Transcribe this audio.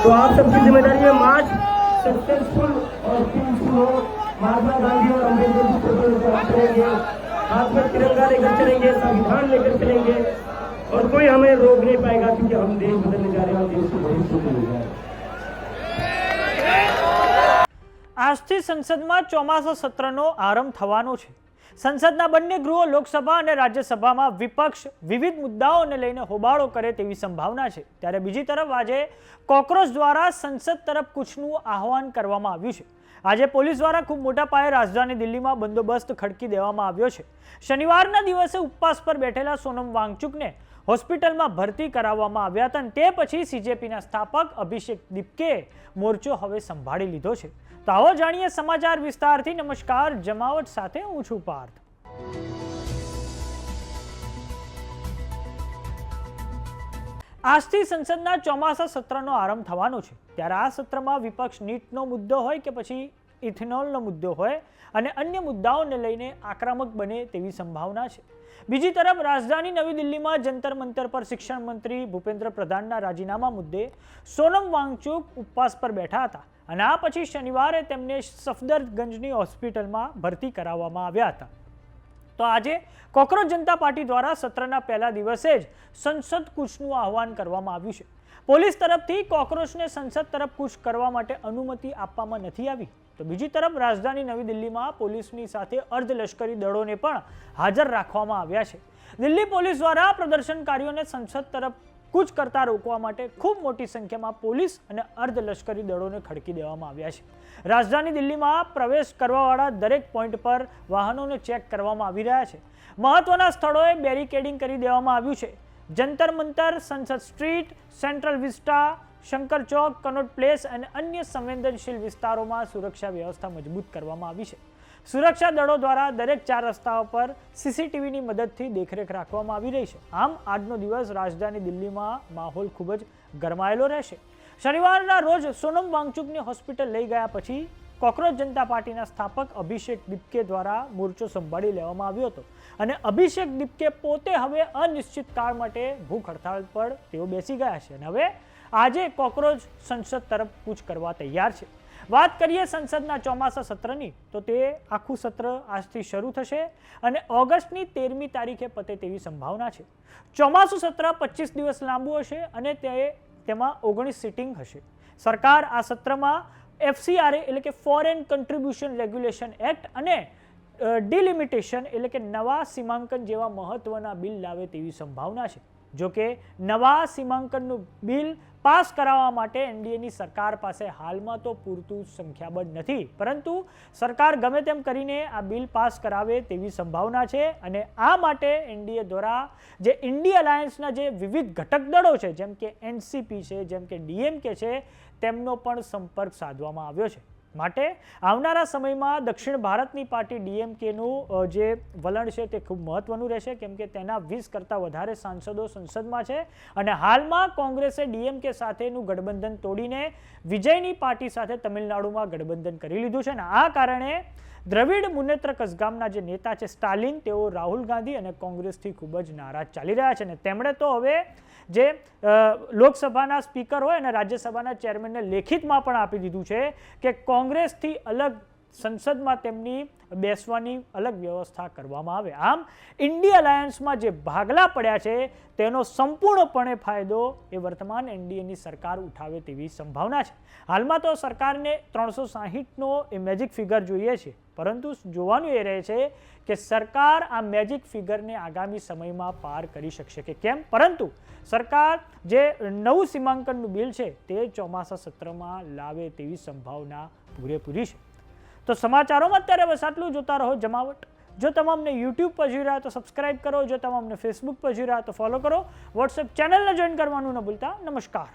तो आप सबकी जिम्मेदारी है मार्च सक्सेसफुल और पीसफुल हो। महात्मा गांधी और अम्बेडकर की फोटो लेकर हम चलेंगे, हाथ में तिरंगा लेकर चलेंगे, संविधान लेकर चलेंगे और कोई हमें रोक नहीं पाएगा, क्योंकि हम देश बदलने जा रहे हैं, देश को भविष्य बदलने जा रहे हैं। આજથી સંસદમાં ચોમાસા સત્રનો આરંભ થવાનો છે। સંસદના બંને ગૃહો લોકસભા અને રાજ્યસભામાં વિપક્ષ વિવિધ મુદ્દાઓને લઈને હોબાળો કરે તેવી સંભાવના છે। ત્યારે બીજી તરફ આજે કોક્રોચ દ્વારા સંસદ તરફ કૂચનું આહવાન કરવામાં આવ્યું છે। આજે પોલીસ દ્વારા ખૂબ મોટા પાયે રાજધાની દિલ્હીમાં બંદોબસ્ત ખડકી દેવામાં આવ્યો છે। શનિવારના દિવસે ઉપવાસ પર બેઠેલા સોનમ વાંગચુકને હોસ્પિટલમાં ભરતી કરાવવામાં આવ્યા હતા અને તે પછી સીજેપીના સ્થાપક અભિષેક દીપકે મોરચો હવે સંભાળી લીધો છે। તો આવો જાણીએ સમાચાર વિસ્તારથી। નમસ્કાર, જમાવટ સાથે હું છું પાર્થ। આજથી સંસદના ચોમાસા સત્રનો આરંભ થવાનો છે। ત્યારે આ સત્રમાં વિપક્ષ નીટનો મુદ્દો હોય કે પછી ઇથેનોલનો મુદ્દો હોય અને અન્ય મુદ્દાઓને લઈને આક્રમક બને તેવી સંભાવના છે। બીજી તરફ રાજધાની નવી દિલ્હીમાં જંતર મંતર પર શિક્ષણ મંત્રી ભૂપેન્દ્ર પ્રધાનના રાજીનામા મુદ્દે સોનમ વાંગચુક ઉપવાસ પર બેઠા હતા અને આ પછી શનિવારે તેમને સફદરગંજની હોસ્પિટલમાં ભરતી કરાવવામાં આવ્યા હતા। તો આજે કોકરોચ જનતા પાર્ટી દ્વારા સત્રના પહેલા દિવસે જ સંસદ કૂચનું આહવાન કરવામાં આવ્યું છે। પોલીસ તરફથી કોકરોચને સંસદ તરફ કૂચ કરવા માટે અનુમતિ આપવામાં નથી આવી। તો બીજી તરફ રાજધાની નવી દિલ્હીમાં પોલીસની સાથે અર્ધલશ્કરી દળોને પણ હાજર રાખવામાં આવ્યા છે। દિલ્હી પોલીસ દ્વારા પ્રદર્શનકારીઓને સંસદ તરફ કૂચ કરતા રોકવા માટે ખૂબ મોટી સંખ્યામાં પોલીસ અને અર્ધલશ્કરી દળોને ખડકી દેવામાં આવ્યા છે। રાજધાની દિલ્હીમાં પ્રવેશ કરવાવાળા દરેક પોઈન્ટ પર વાહનોને ચેક કરવામાં આવી રહ્યા છે। મહત્વના સ્થળોએ બેરિકેડિંગ કરી દેવામાં આવ્યું છે। જંતર મંતર, સંસદ સ્ટ્રીટ, સેન્ટ્રલ વિસ્ટા, શંકર ચોક, કનોટ પ્લેસ અને અન્ય સંવેદનશીલ વિસ્તારોમાં સુરક્ષા વ્યવસ્થા મજબૂત કરવામાં આવી છે। સુરક્ષા દળો દ્વારા દરેક 4 રસ્તાઓ પર સીસીટીવીની મદદથી દેખરેખ રાખવામાં આવી રહી છે। આમ આજનો દિવસ રાજધાની દિલ્હીમાં માહોલ ખૂબ જ ગરમાયેલો રહેશે। શનિવારના રોજ સોનમ વાંગચુકને હોસ્પિટલ લઈ ગયા પછી કોકરોચ જનતા પાર્ટીના સ્થાપક અભિષેક દીપકે દ્વારા મોરચો સંભાળી લેવામાં આવ્યો હતો અને અભિષેક દીપકે પોતે હવે અનિશ્ચિત કાળ માટે ભૂખ હડતાળ પર તેઓ બેસી ગયા છે અને હવે આજે કોકરોચ સંસદ તરફ કૂચ કરવા તૈયાર છે। વાત કરીએ સંસદના ચોમાસા સત્રની, તો તે આખું સત્ર આજથી શરૂ થશે અને ઓગસ્ટની 13મી તારીખે પતે તેવી સંભાવના છે। ચોમાસું સત્ર 25 દિવસ લાંબુ હશે અને તેમાં 19 સિટિંગ હશે। સરકાર આ સત્રમાં FCRA એટલે કે ફોરેન કન્ટ્રીબ્યુશન રેગ્યુલેશન એક્ટ અને ડિલિમિટેશન એટલે કે નવા સીમાંકન જેવા મહત્વના બિલ લાવે તેવી સંભાવના છે। જો કે નવા સીમાંકનનું બિલ પાસ કરાવવા માટે એનડીએની સરકાર પાસે હાલમાં તો પૂરતું સંખ્યાબળ નથી, પરંતુ સરકાર ગમે તેમ કરીને આ બિલ પાસ કરાવે તેવી સંભાવના છે અને આ માટે એનડીએ દ્વારા જે ઇન્ડિયા અલાયન્સના જે વિવિધ ઘટક દળો છે, જેમ કે એનસીપી છે, જેમ કે ડીએમકે છે, તેમનો પણ સંપર્ક સાધવામાં આવ્યો છે। માટે આવનારા સમયમાં દક્ષિણ ભારતની પાર્ટી ડીએમકેનું જે વલણ છે તે ખૂબ મહત્વનું રહેશે, કેમ કે તેના 20 કરતાં વધારે સાંસદો સંસદમાં છે અને હાલમાં કોંગ્રેસે ડીએમકે સાથેનું ગઠબંધન તોડીને વિજયની પાર્ટી સાથે તમિલનાડુમાં ગઠબંધન કરી લીધું છે અને આ કારણે દ્રવિડ મુનેત્ર કઝગામના જે નેતા છે સ્ટાલિન, તેઓ રાહુલ ગાંધી અને કોંગ્રેસથી ખૂબ જ નારાજ ચાલી રહ્યા છે અને તેમણે તો હવે જે લોકસભાના સ્પીકર હોય અને રાજ્યસભાના ચેરમેનને લેખિતમાં પણ આપી દીધું છે કે કોંગ્રેસથી અલગ સંસદમાં તેમની બેસવાની અલગ વ્યવસ્થા કરવામાં આવે। આમ ઇન્ડિયા અલાયન્સમાં જે ભાગલા પડ્યા છે તેનો સંપૂર્ણપણે ફાયદો એ વર્તમાન એનડીએની સરકાર ઉઠાવે તેવી સંભાવના છે। હાલમાં તો સરકારને 360નો એ મેજિક ફિગર જોઈએ છે, પરંતુ જોવાનું એ રહે છે કે સરકાર આ મેજિક ફિગરને આગામી સમયમાં પાર કરી શકશે કે કેમ, પરંતુ સરકાર જે નવું સીમાંકનનું બિલ છે તે ચોમાસા સત્રમાં લાવે તેવી સંભાવના પૂરેપૂરી છે। તો સમાચારોમાં અત્યારે બસ આટલું। જોતા રહો જમાવટ। જો તમામને યુટ્યુબ પર જોઈ રહ્યા તો સબસ્ક્રાઇબ કરો, જો તમામને ફેસબુક પર જોઈ રહ્યા તો ફોલો કરો, વોટ્સએપ ચેનલને જોઈન કરવાનું ન ભૂલતા। નમસ્કાર।